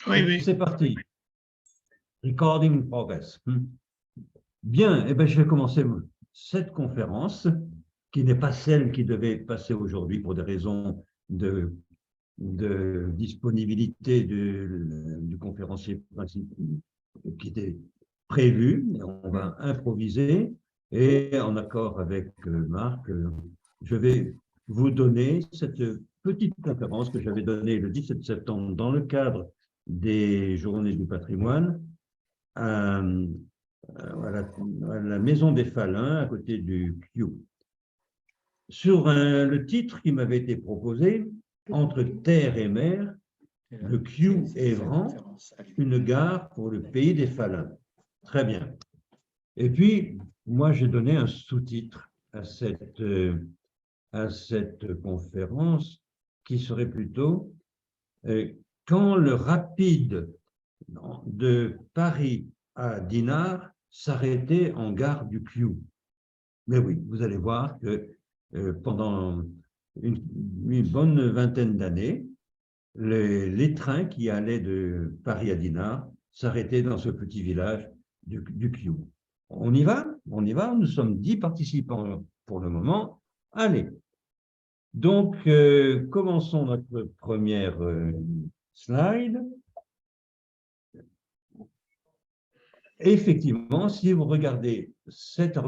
Oui, oui. C'est parti. Recording in progress. Bien, eh bien, je vais commencer cette conférence, qui n'est pas celle qui devait passer aujourd'hui pour des raisons de disponibilité du conférencier principal qui était prévu. On va improviser et en accord avec Marc, je vais vous donner cette petite conférence que j'avais donnée le 17 septembre dans le cadre des Journées du patrimoine à la Maison des Falins, à côté du Q. Sur le titre qui m'avait été proposé, Entre terre et mer, le Q Évran, une gare pour le pays des Falins. Très bien. Et puis, moi, j'ai donné un sous-titre à cette conférence qui serait plutôt quand le rapide de Paris à Dinard s'arrêtait en gare du Q. Mais oui, vous allez voir que pendant une bonne vingtaine d'années, les trains qui allaient de Paris à Dinard s'arrêtaient dans ce petit village du Q. On y va? On y va? Nous sommes 10 participants pour le moment. Allez. Donc, commençons notre première slide. Effectivement, si vous regardez cet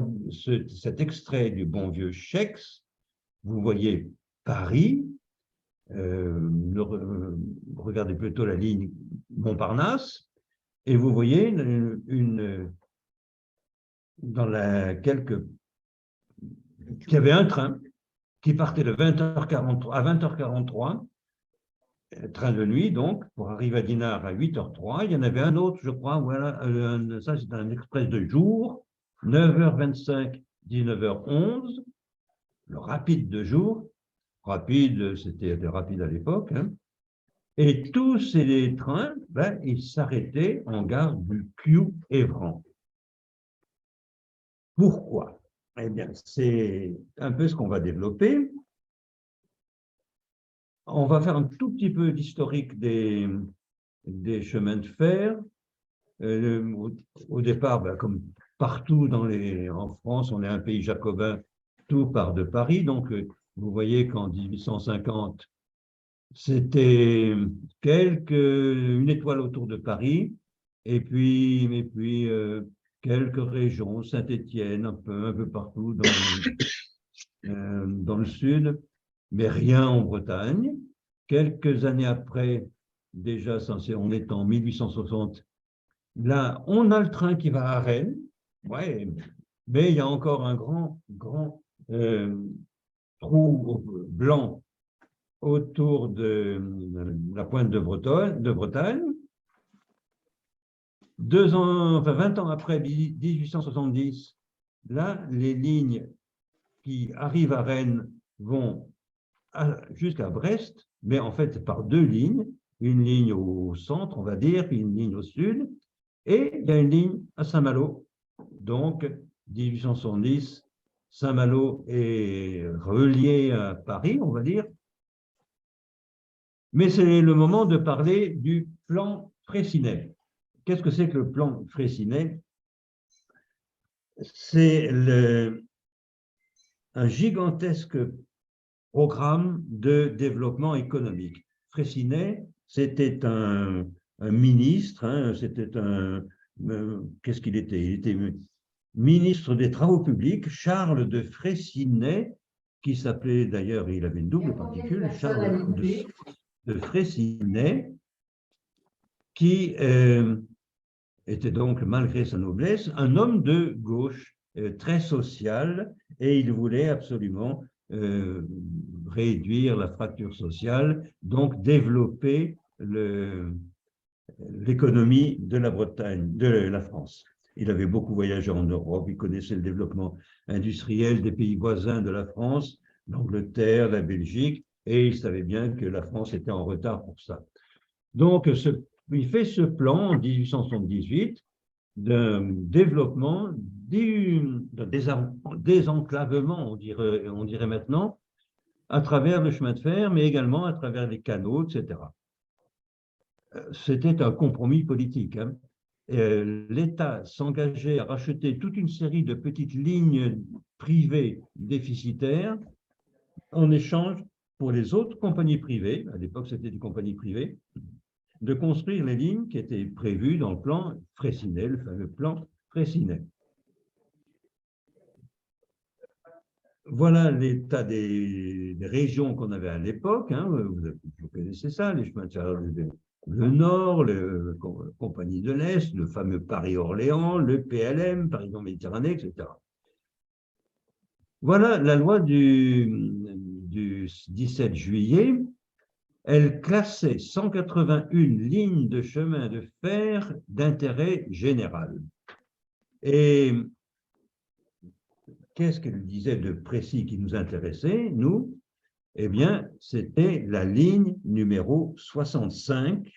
extrait du bon vieux Schex, vous voyez Paris, regardez plutôt la ligne Montparnasse, et vous voyez qu'il y avait un train qui partait de 20h43 à 20h43, train de nuit donc, pour arriver à Dinard à 8h03. Il y en avait un autre, je crois, voilà, ça c'est un express de jour, 9h25, 19h11, le rapide de jour. Rapide, c'était rapide à l'époque, hein. Et tous ces trains, ils s'arrêtaient en gare du Q Évran. Pourquoi? Eh bien, c'est un peu ce qu'on va développer. On va faire un tout petit peu d'historique des chemins de fer. Au départ, comme partout en France, on est un pays jacobin, tout part de Paris. Donc, vous voyez qu'en 1850, c'était une étoile autour de Paris, et puis quelques régions, Saint-Étienne, un peu partout dans le sud, mais rien en Bretagne. Quelques années après, déjà, on est en 1860, là, on a le train qui va à Rennes, ouais, mais il y a encore un grand trou blanc autour de la pointe de Bretagne. 20 ans après, 1870, là, les lignes qui arrivent à Rennes vont jusqu'à Brest, mais en fait par deux lignes, une ligne au centre, on va dire, puis une ligne au sud, et il y a une ligne à Saint-Malo. Donc, 1870, Saint-Malo est relié à Paris, on va dire. Mais c'est le moment de parler du plan Freycinet. Qu'est-ce que c'est que le plan Freycinet? C'est un gigantesque programme de développement économique. Freycinet, c'était un ministre, hein, qu'est-ce qu'il était? Il était ministre des Travaux publics, Charles de Freycinet, qui s'appelait d'ailleurs, il avait une double particule, Charles de Freycinet, qui était donc, malgré sa noblesse, un homme de gauche, très social, et il voulait absolument réduire la fracture sociale, donc développer l'économie de la Bretagne, de la France. Il avait beaucoup voyagé en Europe, il connaissait le développement industriel des pays voisins de la France, l'Angleterre, la Belgique, et il savait bien que la France était en retard pour ça. Donc, il fait ce plan en 1878 d'un développement, d'un désenclavement, on dirait maintenant, à travers le chemin de fer, mais également à travers les canaux, etc. c'était un compromis politique. Hein. L'État s'engageait à racheter toute une série de petites lignes privées déficitaires en échange pour les autres compagnies privées, à l'époque c'était des compagnies privées, de construire les lignes qui étaient prévues dans le plan Freycinet, le fameux plan Freycinet. Voilà l'état des régions qu'on avait à l'époque. Hein. Vous connaissez ça, les chemins de fer, le Nord, la Compagnie de l'Est, le fameux Paris-Orléans, le PLM, Paris-Méditerranée, etc. Voilà la loi du 17 juillet. Elle classait 181 lignes de chemin de fer d'intérêt général. Et qu'est-ce qu'elle disait de précis qui nous intéressait, nous? Eh bien, c'était la ligne numéro 65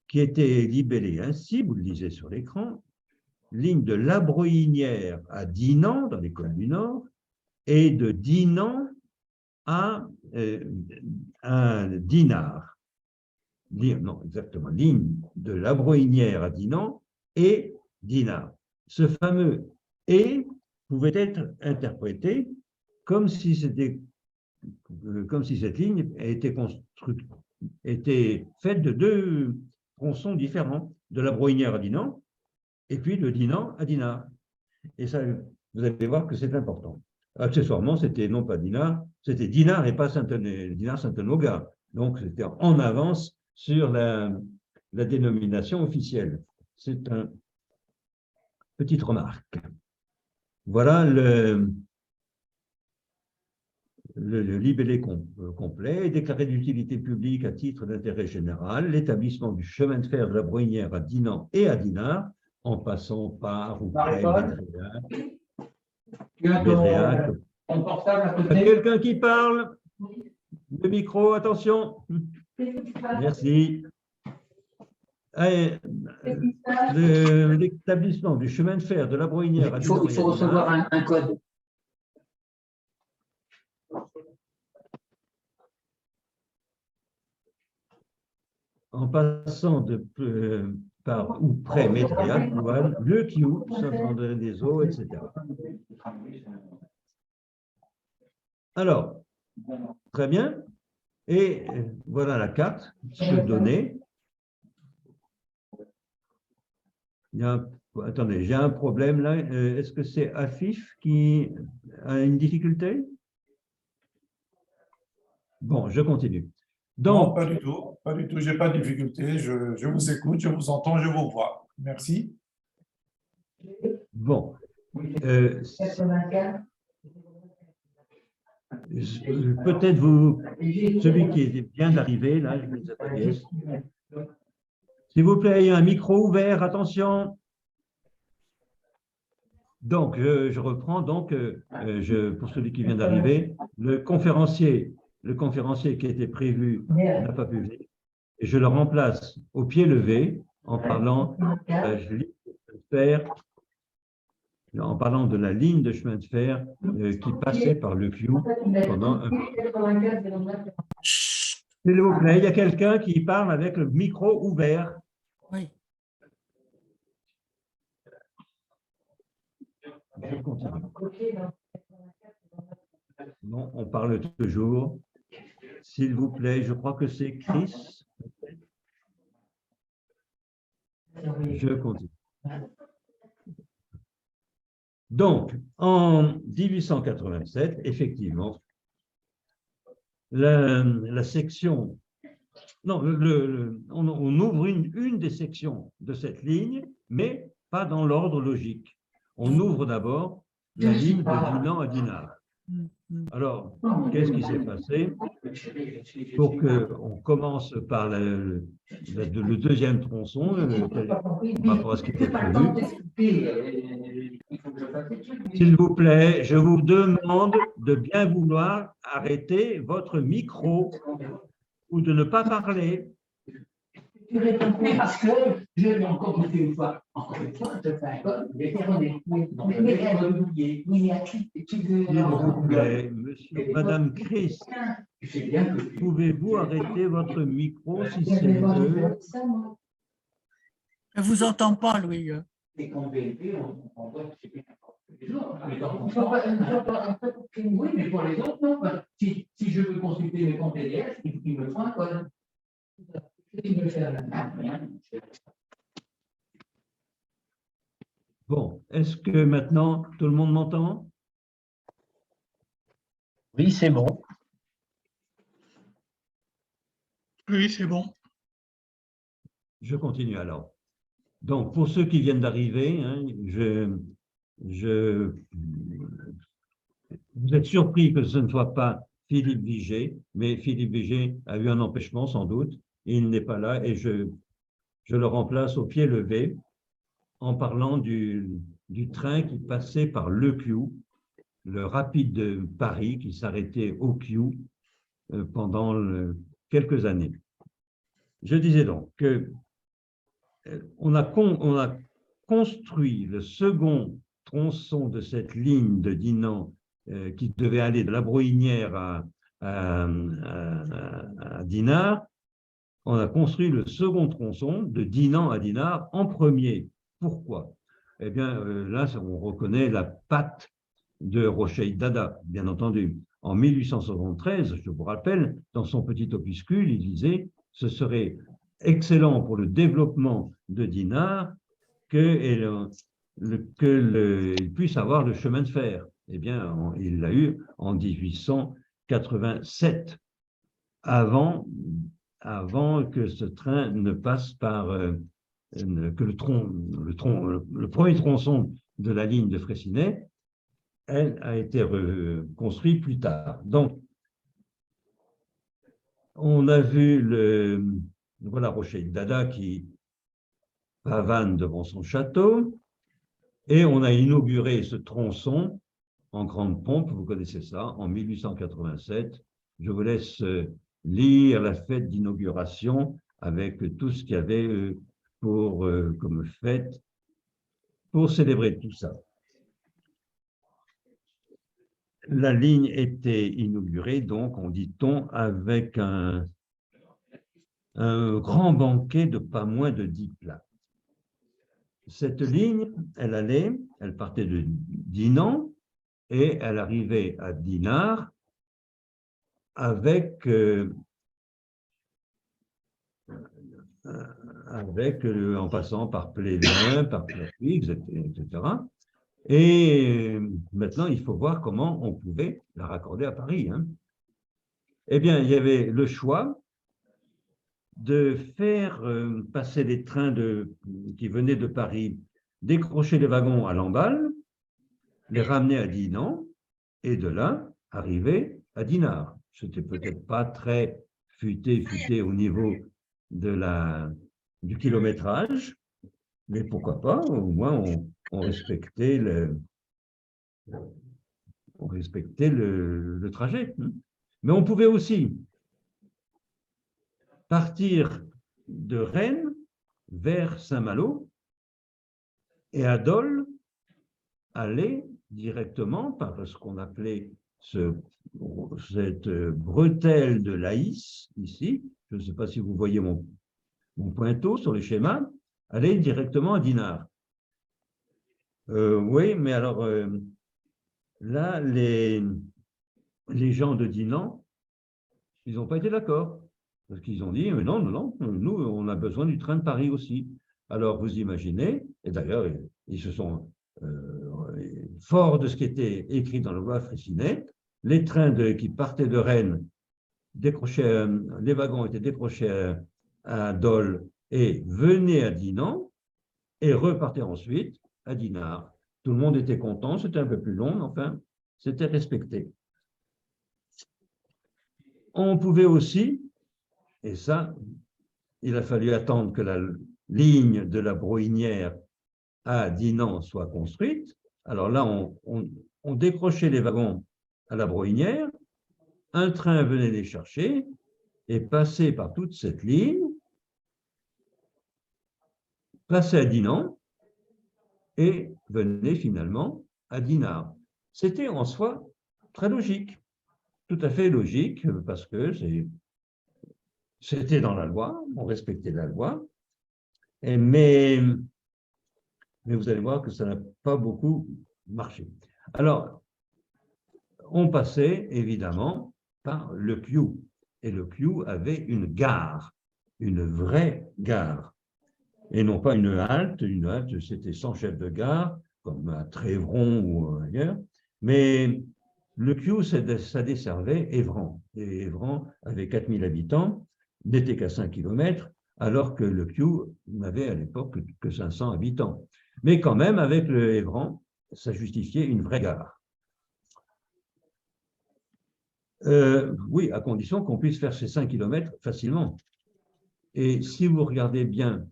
qui était libellée ainsi, vous le lisez sur l'écran, ligne de La Brohinière à Dinan, dans l'école du Nord, et de Dinan à Dinard. Non, exactement, ligne de La Brohinière à Dinan et Dinard. Ce fameux « et » pouvait être interprété comme si cette ligne était faite de deux tronçons différents, de La Brohinière à Dinan et puis de Dinan à Dinard. Et ça, vous allez voir que c'est important. Accessoirement, c'était non pas Dinard, c'était Dinard et pas Dinard-Saint-Honogat. Donc, c'était en avance sur la dénomination officielle. C'est une petite remarque. Voilà le libellé complet, déclaré d'utilité publique à titre d'intérêt général, l'établissement du chemin de fer de La Brohinière à Dinan et à Dinard, en passant par ou près Bédréac. Quelqu'un qui parle? Le micro, attention. Merci. L'établissement du chemin de fer de La Brohinière à Dinan. Il faut recevoir un code. En passant par ou près Médréac, Louane, Le Kiou, Saint-André-des-Eaux, etc. Alors, très bien. Et voilà la carte qui se donnait. Attendez, j'ai un problème là. Est-ce que c'est Afif qui a une difficulté? Bon, je continue. Donc, non, pas du tout. Pas du tout. Je n'ai pas de difficulté. Je vous écoute, je vous entends, je vous vois. Merci. Bon. Peut-être celui qui vient d'arriver, là, je ne sais pas. S'il vous plaît, il y a un micro ouvert, attention. Donc, je reprends. Donc, pour celui qui vient d'arriver, le conférencier qui était prévu n'a pas pu venir. Et je le remplace au pied levé en parlant de la ligne de chemin de fer qui passait par le Kiou pendant un peu. S'il vous plaît, il y a quelqu'un qui parle avec le micro ouvert. Oui. Je continue. Non, on parle toujours. S'il vous plaît, je crois que c'est Chris. Je continue. Donc, en 1887, effectivement, la section, non, on ouvre une des sections de cette ligne, mais pas dans l'ordre logique. On ouvre d'abord la ligne de Dinan à Dinard. Alors, qu'est-ce qui s'est passé? Pour qu'on commence par le deuxième tronçon, par rapport à ce qui était prévu. S'il vous plaît, je vous demande de bien vouloir arrêter votre micro ou de ne pas parler. Tu réponds oui parce que je l'ai encore fait une fois. Encore une fois, je fais un code, je vais faire honnête. Donc, je vais faire le boulier. Oui, mais à qui tu veux. S'il vous plaît, monsieur, madame Chris, Tu sais bien que. pouvez-vous arrêter votre micro si c'est mieux? Je ne vous entends pas, Louis. Et quand VLP, on voit que c'est bien les autres. Oui, mais pour les autres, non. Si je veux consulter mes comptes PDF, il me faut un code. Il me fait rien. Bon, est-ce que maintenant tout le monde m'entend? Oui, c'est bon. Oui, c'est bon. Je continue alors. Donc, pour ceux qui viennent d'arriver, hein, vous êtes surpris que ce ne soit pas Philippe Vigée, mais Philippe Vigée a eu un empêchement sans doute, et il n'est pas là, et je le remplace au pied levé en parlant du train qui passait par le Q, le rapide de Paris qui s'arrêtait au Q pendant quelques années. Je disais donc que on a construit le second tronçon de cette ligne de Dinan qui devait aller de la Brohinière à Dinard. On a construit le second tronçon de Dinan à Dinard en premier. Pourquoi? Eh bien, là, on reconnaît la patte de Rocheï Dada, bien entendu. En 1873, je vous rappelle, dans son petit opuscule, il disait « Ce serait excellent pour le développement de Dinard qu'il puisse avoir le chemin de fer. » Eh bien, il l'a eu en 1887, avant que ce train ne passe par, que le premier tronçon de la ligne de Fraissinet, elle a été construit plus tard. Donc, on a vu voilà Rocheï Dada qui pavane devant son château, et on a inauguré ce tronçon en grande pompe, vous connaissez ça, en 1887. Je vous laisse lire la fête d'inauguration avec tout ce qu'il y avait comme fête pour célébrer tout ça. La ligne était inaugurée, donc, on dit-on, avec un grand banquet de pas moins de 10 plats. Cette ligne, elle partait de Dinan et elle arrivait à Dinard en passant par Plévin, par Pleury, etc. Et maintenant, il faut voir comment on pouvait la raccorder à Paris. Hein. Eh bien, il y avait le choix de faire passer les trains qui venaient de Paris, décrocher les wagons à Lamballe, les ramener à Dinan, et de là, arriver à Dinard. Ce n'était peut-être pas très futé au niveau du kilométrage, mais pourquoi pas, au moins on respectait le trajet. Mais on pouvait aussi partir de Rennes vers Saint-Malo et à Dole aller directement par ce qu'on appelait cette bretelle de Laïs, ici, je ne sais pas si vous voyez mon pointeau sur le schéma, aller directement à Dinard. Oui, mais alors là, les gens de Dinan, ils n'ont pas été d'accord. Parce qu'ils ont dit, mais non, nous, on a besoin du train de Paris aussi. Alors, vous imaginez, et d'ailleurs, ils se sont forts de ce qui était écrit dans la loi Fraissinet, les trains qui partaient de Rennes, les wagons étaient décrochés à Dole et venaient à Dinan et repartaient ensuite à Dinard. Tout le monde était content, c'était un peu plus long, mais enfin, c'était respecté. On pouvait aussi, et ça, il a fallu attendre que la ligne de la Brohinière à Dinan soit construite. Alors là, on décrochait les wagons à la Brohinière, un train venait les chercher et passait par toute cette ligne passaient à Dinan et venaient finalement à Dinard. C'était en soi très logique, tout à fait logique, parce que c'était dans la loi, on respectait la loi, mais vous allez voir que ça n'a pas beaucoup marché. Alors, on passait évidemment par le Kiu, et le Kiu avait une gare, une vraie gare, et non pas une halte c'était sans chef de gare, comme à Trévron ou ailleurs, mais le Kiu, ça desservait Évran, et Évran avait 4000 habitants, n'était qu'à 5 km, alors que le Kiu n'avait à l'époque que 500 habitants. Mais quand même, avec le Évran, ça justifiait une vraie gare. Oui, à condition qu'on puisse faire ces 5 km facilement. Et si vous regardez bien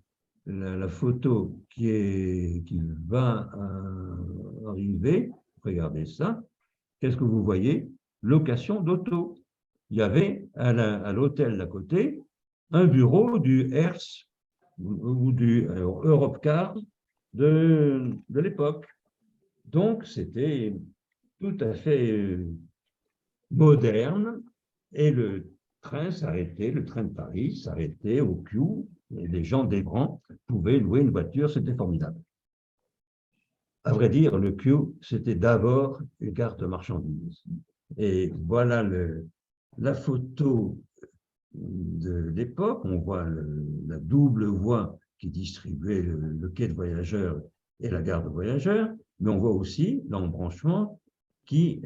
la photo qui va arriver, regardez ça, qu'est-ce que vous voyez? Location d'auto. Il y avait à l'hôtel d'à côté un bureau du Hertz ou du Europcar de l'époque. Donc, c'était tout à fait moderne, et le train s'arrêtait, le train de Paris s'arrêtait au Kiu, et les gens d'Ébran pouvaient louer une voiture, c'était formidable. À vrai dire, le Kiu, c'était d'abord une gare de marchandises. Et voilà la photo de l'époque, on voit la double voie qui distribuait le quai de voyageurs et la gare de voyageurs, mais on voit aussi l'embranchement qui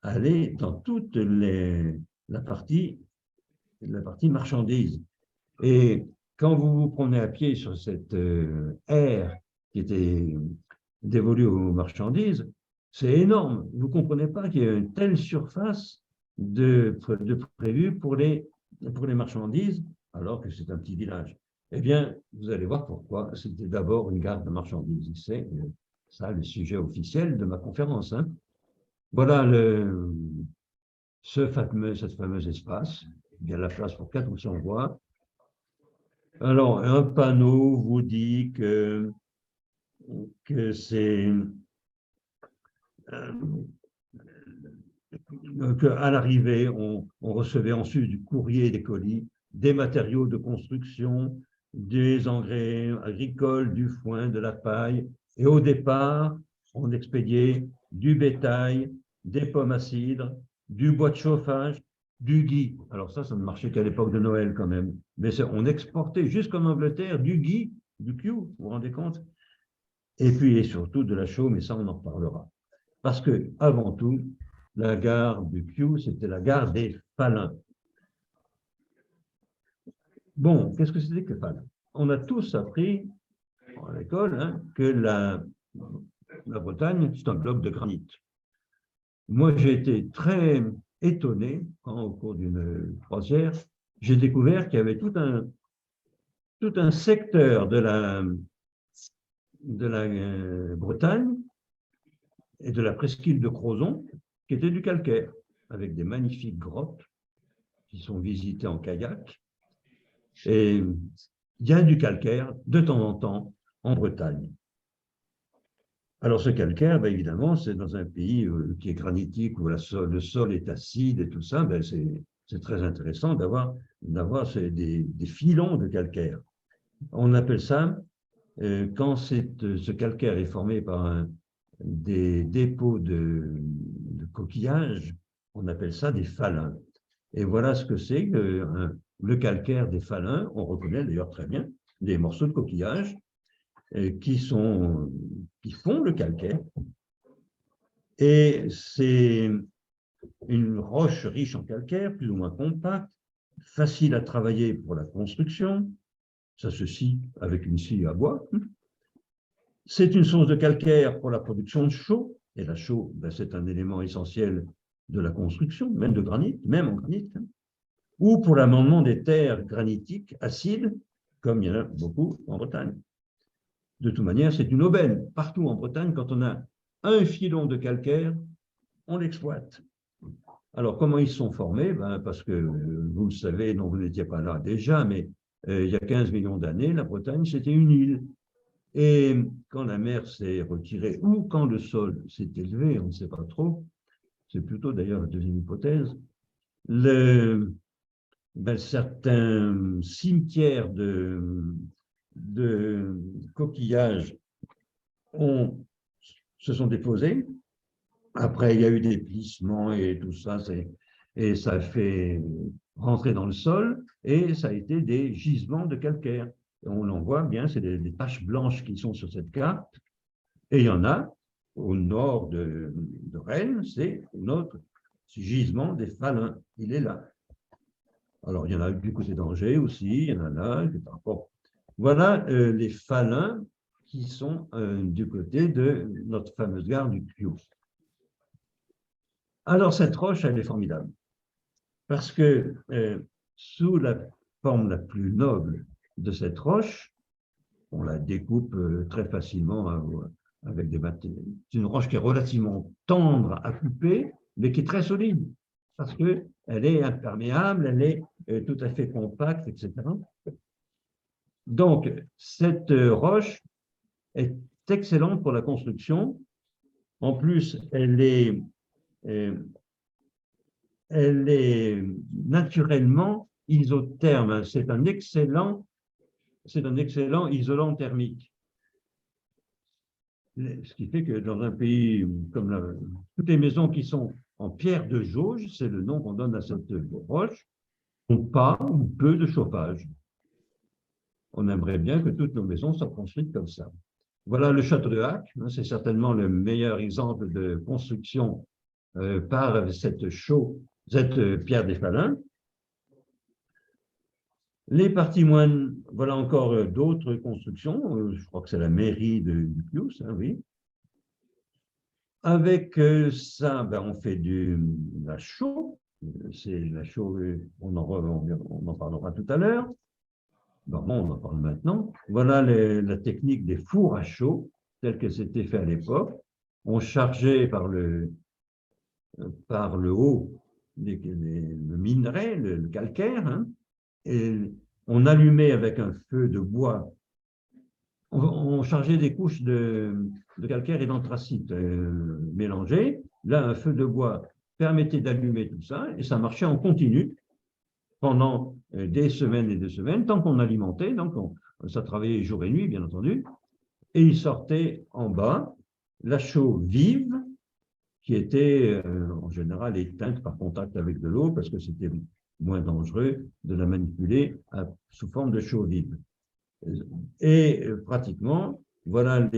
allait dans toute la partie marchandise. Et quand vous vous promenez à pied sur cette aire qui était dévolue aux marchandises, c'est énorme. Vous ne comprenez pas qu'il y ait une telle surface de prévue pour les marchandises, alors que c'est un petit village. Eh bien, vous allez voir pourquoi. C'était d'abord une gare de marchandises. C'est ça le sujet officiel de ma conférence. Hein. Voilà cet fameux espace. Il y a la place pour 400 voix. Alors, un panneau vous dit que c'est qu'à l'arrivée, on recevait ensuite du courrier, des colis, des matériaux de construction, des engrais agricoles, du foin, de la paille. Et au départ, on expédiait du bétail, des pommes à cidre, du bois de chauffage, du gui. Alors ça ne marchait qu'à l'époque de Noël quand même. Mais on exportait jusqu'en Angleterre du gui, du Kiu, vous vous rendez compte? Et puis et surtout de la chaux, mais ça on en reparlera. Parce que avant tout, la gare du Kiu, c'était la gare des Faluns. Bon, qu'est-ce que c'était que Faluns? On a tous appris à l'école hein, que la Bretagne, c'est un bloc de granit. Moi, j'ai été très étonné quand, au cours d'une croisière, j'ai découvert qu'il y avait tout un secteur de la Bretagne et de la presqu'île de Crozon qui était du calcaire, avec des magnifiques grottes qui sont visitées en kayak. Et il y a du calcaire de temps en temps en Bretagne. Alors ce calcaire, ben, évidemment, c'est dans un pays qui est granitique, où le sol est acide et tout ça, ben, c'est très intéressant d'avoir des filons de calcaire. On appelle ça, quand ce calcaire est formé par des dépôts de coquillages, on appelle ça des faluns. Et voilà ce que c'est le calcaire des faluns. On reconnaît d'ailleurs très bien des morceaux de coquillage qui font le calcaire. Et c'est une roche riche en calcaire, plus ou moins compacte, facile à travailler pour la construction. Ça se scie avec une scie à bois. C'est une source de calcaire pour la production de chaux. Et la chaux, ben, c'est un élément essentiel de la construction, même de granit, même en granit. Ou pour l'amendement des terres granitiques acides, comme il y en a beaucoup en Bretagne. De toute manière, c'est une aubaine. Partout en Bretagne, quand on a un filon de calcaire, on l'exploite. Alors, comment ils sont formés? Ben, parce que vous le savez, non, vous n'étiez pas là déjà, mais il y a 15 millions d'années, la Bretagne, c'était une île. Et quand la mer s'est retirée ou quand le sol s'est élevé, on ne sait pas trop, c'est plutôt d'ailleurs la deuxième hypothèse, certains cimetières de coquillages se sont déposés. Après, il y a eu des plissements et tout ça, et ça a fait rentrer dans le sol, et ça a été des gisements de calcaire. Et on en voit bien, c'est des taches blanches qui sont sur cette carte, et il y en a au nord de Rennes, c'est notre gisement des Faluns, il est là. Alors, il y en a du côté d'Angers aussi, il y en a là, etc. Bon. Voilà les Faluns qui sont du côté de notre fameuse gare du Piau. Alors, cette roche, elle est formidable, parce que sous la forme la plus noble de cette roche, on la découpe très facilement avec des matériaux. C'est une roche qui est relativement tendre à couper, mais qui est très solide, parce qu'elle est imperméable, elle est tout à fait compacte, etc. Donc, cette roche est excellente pour la construction. En plus, elle est naturellement isotherme. C'est un excellent isolant thermique. Ce qui fait que dans un pays comme toutes les maisons qui sont en pierre de jauge, c'est le nom qu'on donne à cette roche, n'ont pas ou peu de chauffage. On aimerait bien que toutes nos maisons soient construites comme ça. Voilà le château de Hac, c'est certainement le meilleur exemple de construction par cette pierre des Faluns. Les Partimoines, voilà encore d'autres constructions. Je crois que c'est la mairie du Pius, hein, oui. Avec ça, on fait la chaux. C'est la chaux, on en parlera tout à l'heure. Bon, on en parle maintenant. Voilà la technique des fours à chaux, telle que c'était fait à l'époque. On chargeait par le haut le minerai, le calcaire, hein, et on allumait avec un feu de bois. On chargeait des couches de calcaire et d'anthracite mélangées. Là, un feu de bois permettait d'allumer tout ça, et ça marchait en continu pendant des semaines et des semaines, tant qu'on alimentait. Donc, ça travaillait jour et nuit, bien entendu. Et il sortait en bas la chaux vive, qui était en général éteinte par contact avec de l'eau, parce que c'était moins dangereux de la manipuler sous forme de chaux vive. Et pratiquement, voilà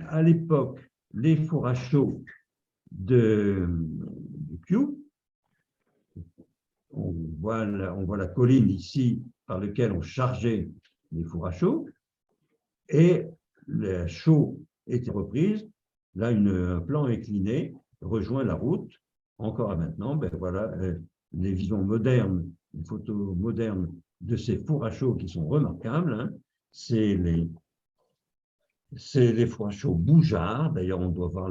à l'époque, les fours à chaux du Piou. On voit la colline ici par laquelle on chargeait les fours à chaux, et la chaux était reprise. Là, un plan incliné rejoint la route. Encore à maintenant, voilà les visions modernes, les photos modernes de ces fours à chaux qui sont remarquables. Hein. C'est les fours à chaux Bougeard. D'ailleurs, on doit voir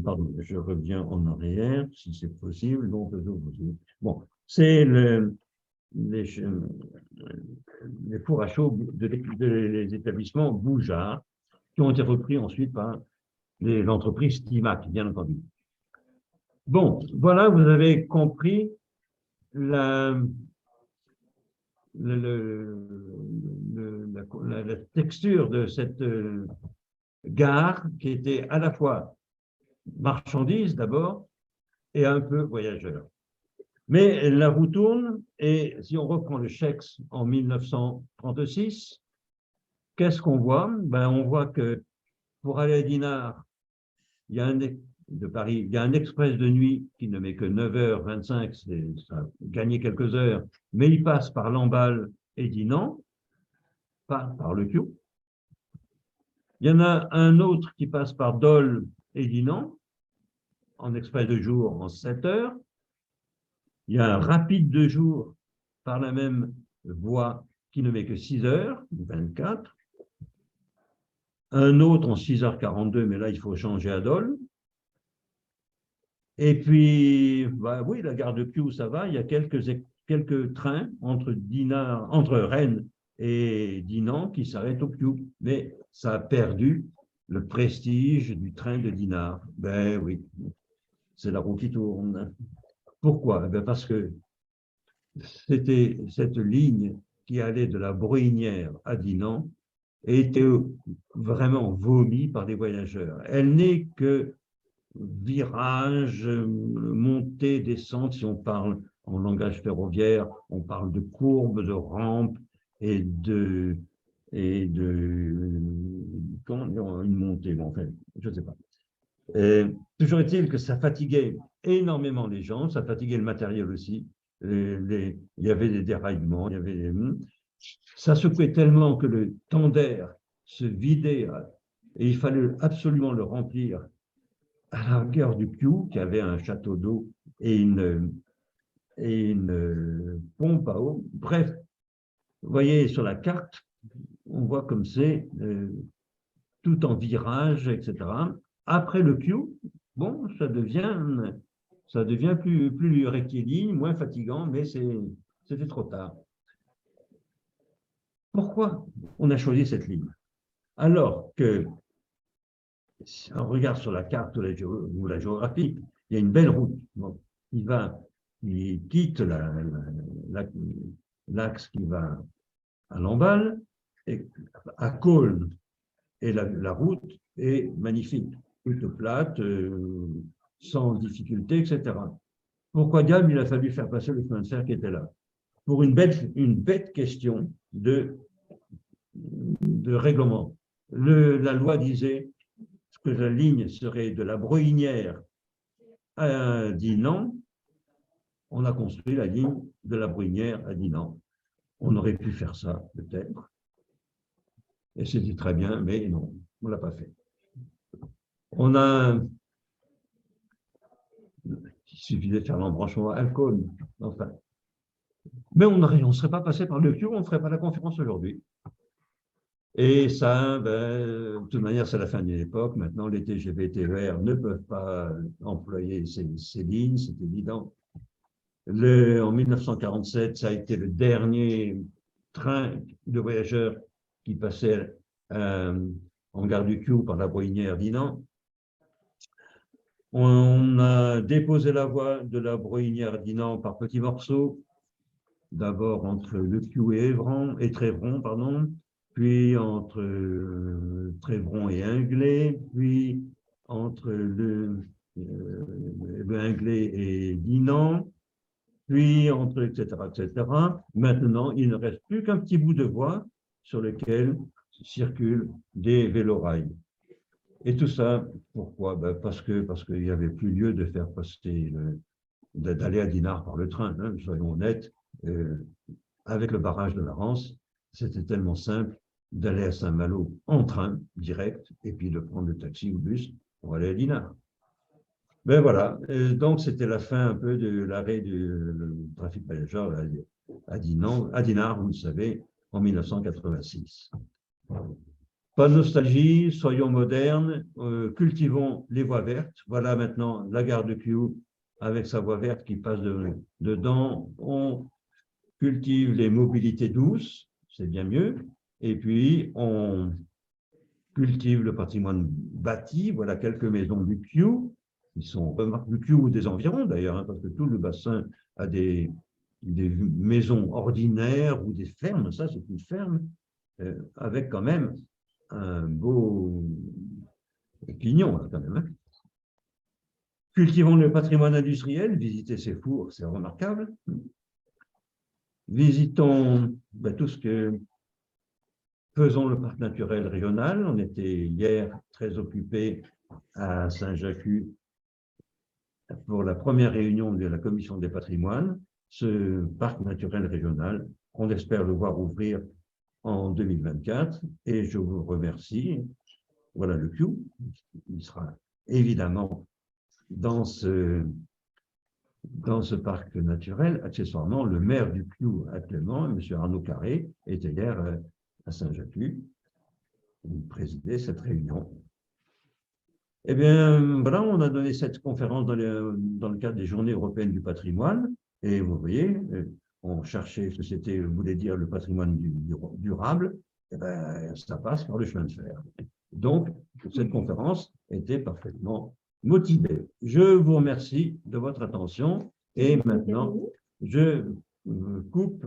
pardon, je reviens en arrière, si c'est possible. Donc, bon, c'est les fours à chaux des établissements Bougeard, qui ont été repris ensuite par l'entreprise Timac, bien entendu. Bon, voilà, vous avez compris la texture de cette gare qui était à la fois marchandise d'abord et un peu voyageur. Mais la roue tourne, et si on reprend le Chex en 1936, qu'est-ce qu'on voit? On voit que pour aller à Dinard, de Paris, il y a un express de nuit qui ne met que 9h25, ça a gagné quelques heures, mais il passe par Lamballe et Dinan, pas par le Piau. Il y en a un autre qui passe par Dole et Dinan, en express de jour en 7 heures. Il y a un rapide de jour par la même voie qui ne met que 6h24. Un autre en 6h42, mais là, il faut changer à Dole. Et puis, oui, la gare de Piou, ça va. Il y a quelques quelques trains entre Rennes et Dinan qui s'arrêtent au Kew. Mais ça a perdu le prestige du train de Dinard. Ben oui, c'est la roue qui tourne. Pourquoi? Ben parce que c'était cette ligne qui allait de la Bruynière à Dinan était vraiment vomi par les voyageurs. Elle n'est que virage, montée, descente, si on parle en langage ferroviaire, on parle de courbes, de rampes et de comment dire, une montée, bon, enfin, je ne sais pas. Toujours est-il que ça fatiguait énormément les gens, ça fatiguait le matériel aussi. Il y avait des déraillements, ça secouait tellement que le tender se vidait et il fallait absolument le remplir à la largeur du Kew, qui avait un château d'eau et une pompe à eau. Bref, vous voyez sur la carte, on voit comme c'est tout en virage, etc. Après le Kew, bon, ça devient plus rectiligne, moins fatigant, mais c'était trop tard. Pourquoi on a choisi cette ligne? Alors que, si on regarde sur la carte ou la géographie, il y a une belle route. Bon, il quitte l'axe qui va à Lamballe, et à Cosne, et la route est magnifique, toute plate, sans difficulté, etc. Pourquoi diable il a fallu faire passer le chemin de fer qui était là? Pour une bête question de règlement. La loi disait que la ligne serait de la Bruynière à Dinan. On a construit la ligne de la Bruynière à Dinan. On aurait pu faire ça, peut-être. Et c'était très bien, mais non, on ne l'a pas fait. Il suffisait de faire l'embranchement à Alcône, enfin. Mais on ne serait pas passé par le Kew, on ne ferait pas la conférence aujourd'hui. Et ça, de toute manière, c'est la fin d'une époque. Maintenant, les TGV TER ne peuvent pas employer ces lignes, c'est évident. En 1947, ça a été le dernier train de voyageurs qui passait en gare du Kew par la Bruynière Dinan. On a déposé la voie de la Bruynière Dinan par petits morceaux, d'abord entre le Kew et Trévron, pardon, puis entre Trévron et Inglé, puis entre le Inglé et Dinan, puis entre etc., etc. Maintenant, il ne reste plus qu'un petit bout de voie sur lequel circulent des vélorails. Et tout ça, pourquoi? Parce qu'il n'y avait plus lieu de faire passer, d'aller à Dinard par le train, hein, soyons honnêtes. Avec le barrage de la Rance, c'était tellement simple d'aller à Saint-Malo en train, direct, et puis de prendre le taxi ou le bus pour aller à Dinard. Ben voilà, donc c'était la fin un peu de l'arrêt du trafic voyageur à Dinard, vous le savez, en 1986. Pas de nostalgie, soyons modernes, cultivons les voies vertes. Voilà maintenant la gare de Kew avec sa voie verte qui passe dedans. On cultive les mobilités douces, c'est bien mieux. Et puis, on cultive le patrimoine bâti. Voilà quelques maisons du Kew, qui sont du Kew ou des environs d'ailleurs, hein, parce que tout le bassin a des maisons ordinaires ou des fermes. Ça, c'est une ferme avec quand même un beau pignon, là, quand même. Hein. Cultivons le patrimoine industriel, visitez ces fours, c'est remarquable. Visitons tout ce que faisons le parc naturel régional. On était hier très occupés à Saint-Jacques pour la première réunion de la commission des patrimoines. Ce parc naturel régional, on espère le voir ouvrir en 2024 et je vous remercie. Voilà le Kew. Il sera évidemment dans ce parc naturel. Accessoirement, le maire du Kew actuellement, M. Arnaud Carré, était hier à Saint-Jacques. Il présidait cette réunion. Eh bien, voilà, on a donné cette conférence dans le cadre des Journées européennes du patrimoine. Et vous voyez, on cherchait ce que c'était, voulait dire le patrimoine durable, eh ben, ça passe par le chemin de fer. Donc, cette conférence était parfaitement motivée. Je vous remercie de votre attention et maintenant, je coupe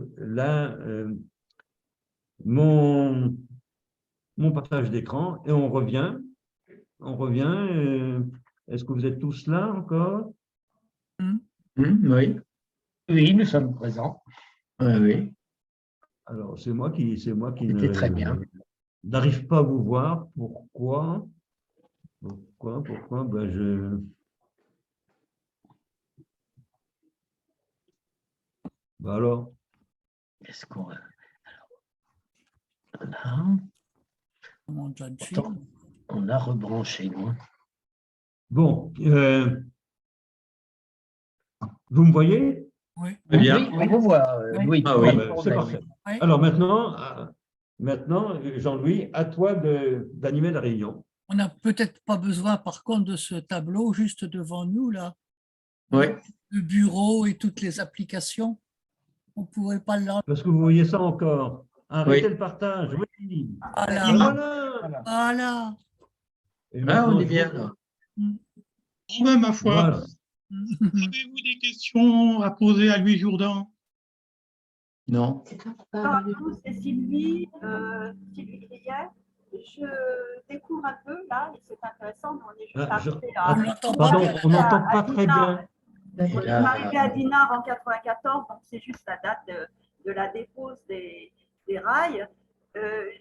mon partage d'écran et on revient. Est-ce que vous êtes tous là encore? Oui. Oui, nous sommes présents. Oui, oui. Alors, c'est moi qui C'était très bien. n'arrive pas à vous voir. Pourquoi? Ben, ben alors, Est-ce qu'on là, On monte là-dessus. pourtant, on a rebranché, nous. bon, vous me voyez? Oui. Oui, oui, on vous voit, Oui. Louis. Ah oui, Pas de ben, c'est problème. parfait. Oui. Alors maintenant, Jean-Louis, à toi d'animer la réunion. On n'a peut-être pas besoin, par contre, de ce tableau juste devant nous, là. Oui. Le bureau et toutes les applications. On ne pourrait pas l'enlever. Parce que vous voyez ça encore. Arrêtez Oui. le partage. Oui. Voilà. Et voilà. Voilà. Et Ah, maintenant, on est bien, là. Bon, ben, ma foi, Voilà. avez-vous des questions à poser à Louis Jourdan? Non. Bonjour, c'est Sylvie, Sylvie Griet. Je découvre un peu là, et c'est intéressant, mais on est juste arrivé à, On l'entend pas Pardon, bien. on n'entend pas à très Dinard. bien. On est arrivé à Dinard en 94, donc c'est juste la date de la dépose des rails.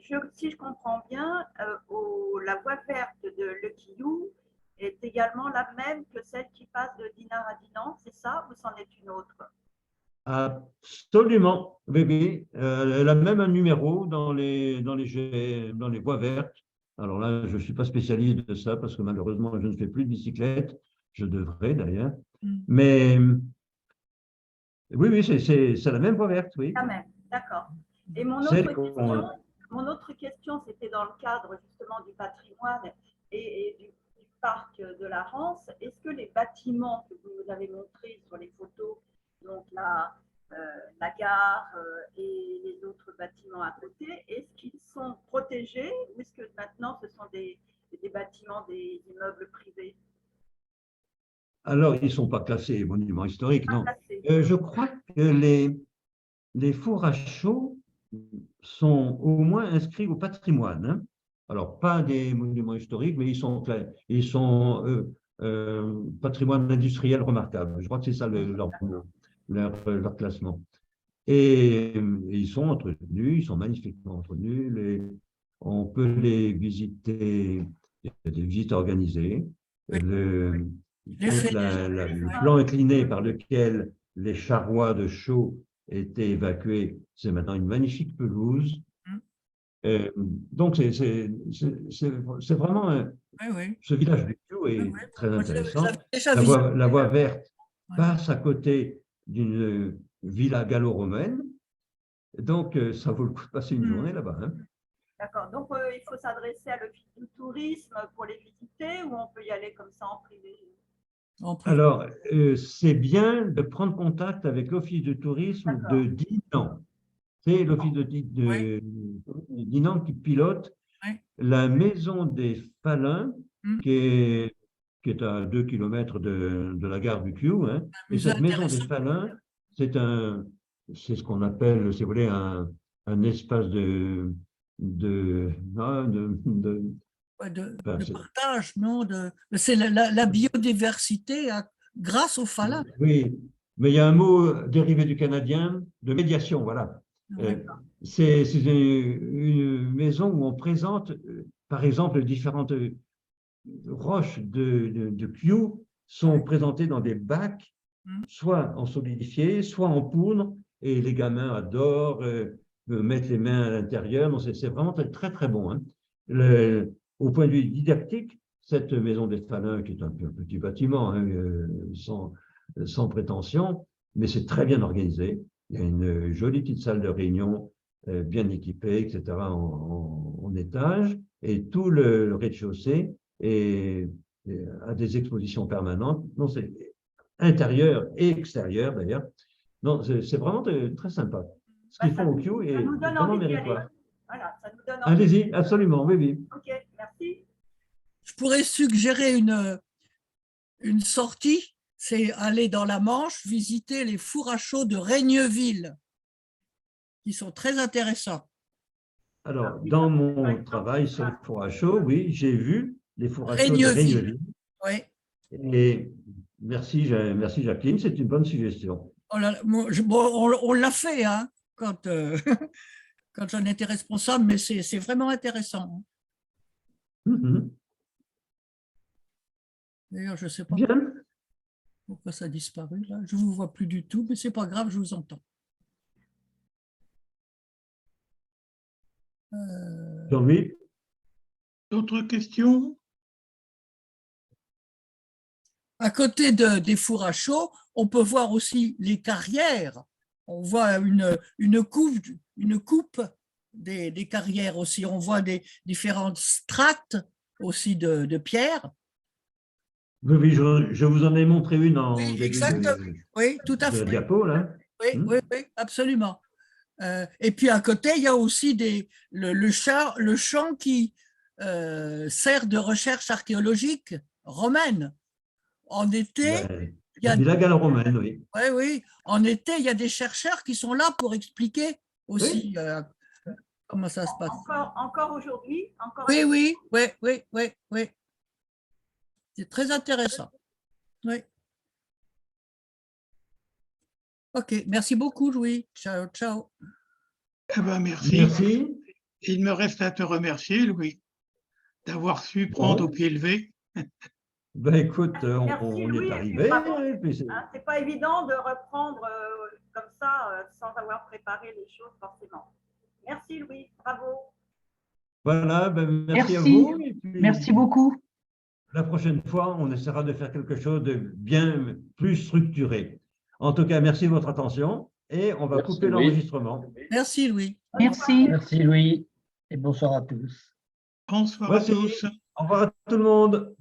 Si je comprends bien, la voie verte de Le Quillou est également la même que celle qui passe de Dinard à Dinan, c'est ça, ou c'en est une autre? Absolument, bébé. Elle a même un numéro dans les voies vertes. Alors là, je ne suis pas spécialiste de ça parce que malheureusement, je ne fais plus de bicyclette. Je devrais d'ailleurs. Mais oui, c'est la même voie verte, oui. Quand même, d'accord. Et mon Celle autre question, c'était dans le cadre justement du patrimoine et du parc de la Rance. Est-ce que les bâtiments que vous nous avez montrés sur les photos, donc la gare et les autres bâtiments à côté, est-ce qu'ils sont protégés ou est-ce que maintenant ce sont des bâtiments, des immeubles privés? Alors, ils ne sont pas classés monuments historiques, non. Classés. Je crois que les fours à chaux sont au moins inscrits au patrimoine, hein. Alors, pas des monuments historiques, mais ils sont patrimoine industriel remarquable. Je crois que c'est ça leur classement. Et ils sont entretenus, ils sont magnifiquement entretenus. On peut les visiter, il y a des visites organisées. Le plan incliné par lequel les charrois de chaux étaient évacués, c'est maintenant une magnifique pelouse. Donc, c'est vraiment ce village du Quillou est très intéressant. La voie verte passe à côté d'une villa gallo-romaine. Donc, ça vaut le coup de passer une journée là-bas, hein. D'accord. Donc, il faut s'adresser à l'office du tourisme pour les visiter ou on peut y aller comme ça en privé? Alors, c'est bien de prendre contact avec l'office de tourisme de Dinan. C'est l'office de Dinan qui pilote la maison des Falins, qui est à 2 km de la gare du Quillou, hein. Et cette maison des Falins, c'est ce qu'on appelle, si vous voulez, un espace de partage, non? C'est la biodiversité grâce aux Falins. Oui, mais il y a un mot dérivé du canadien, de médiation, voilà. C'est une maison où on présente, par exemple, différentes roches de Quillou sont présentées dans des bacs, soit en solidifié, soit en poudre, et les gamins adorent mettre les mains à l'intérieur. C'est vraiment très, très bon, hein. Au point de vue didactique, cette maison des Falins, qui est un petit bâtiment, hein, sans prétention, mais c'est très bien organisé. Il y a une jolie petite salle de réunion bien équipée, etc., en étage, et tout le rez-de-chaussée a des expositions permanentes, non, c'est intérieur et extérieur d'ailleurs, Non, c'est vraiment très sympa. Ce qu'ils font au Kew est Ça nous donne vraiment envie d'y aller. méritoire. Voilà, ça nous donne envie. Allez-y, absolument, oui, oui. Ok, merci. Je pourrais suggérer une sortie, c'est aller dans la Manche, visiter les fours à chaud de Raigneville, qui sont très intéressants. Alors, dans mon travail sur les fours à chaud, oui, j'ai vu les fours à chaud de Raigneville. Raigneville. Oui. Et merci Jacqueline, c'est une bonne suggestion. Oh là là, on l'a fait hein, quand, quand j'en étais responsable, mais c'est vraiment intéressant. Mhm. D'ailleurs, je ne sais pas Bien. pourquoi ça a disparu. Là. Je ne vous vois plus du tout, mais ce n'est pas grave, je vous entends. Jean-Louis, D'autres questions? À côté des fours à chaud, on peut voir aussi les carrières. On voit une coupe des carrières aussi. On voit des différentes strates aussi de pierre. oui, oui, je vous en ai montré une en Oui, début exactement. Oui, tout à de fait. diapo, là. Oui, oui, oui, absolument. Et puis à côté, il y a aussi le champ qui sert de recherche archéologique romaine. En été, il y La a, villa gallo-romaine, oui. ouais, oui, en été, il y a des chercheurs qui sont là pour expliquer aussi comment ça se passe. Encore aujourd'hui, Oui, oui, oui, oui, oui, oui. C'est très intéressant. Oui. Ok, merci beaucoup, Louis. Ciao, ciao. Eh ben, merci. Merci. Il me reste à te remercier, Louis, d'avoir su prendre au pied levé. Ben écoute, Merci, on y Louis, est et arrivé. puis bravo. Et puis C'est pas évident de reprendre comme ça sans avoir préparé les choses forcément. Merci Louis, bravo. voilà, ben merci à Merci. vous. Et puis, Merci beaucoup. la prochaine fois, on essaiera de faire quelque chose de bien plus structuré. En tout cas, merci de votre attention et on va couper l'enregistrement. Merci, Louis. Merci. Merci Louis et bonsoir à tous. Bonsoir à Voici. tous. Au revoir à tout le monde.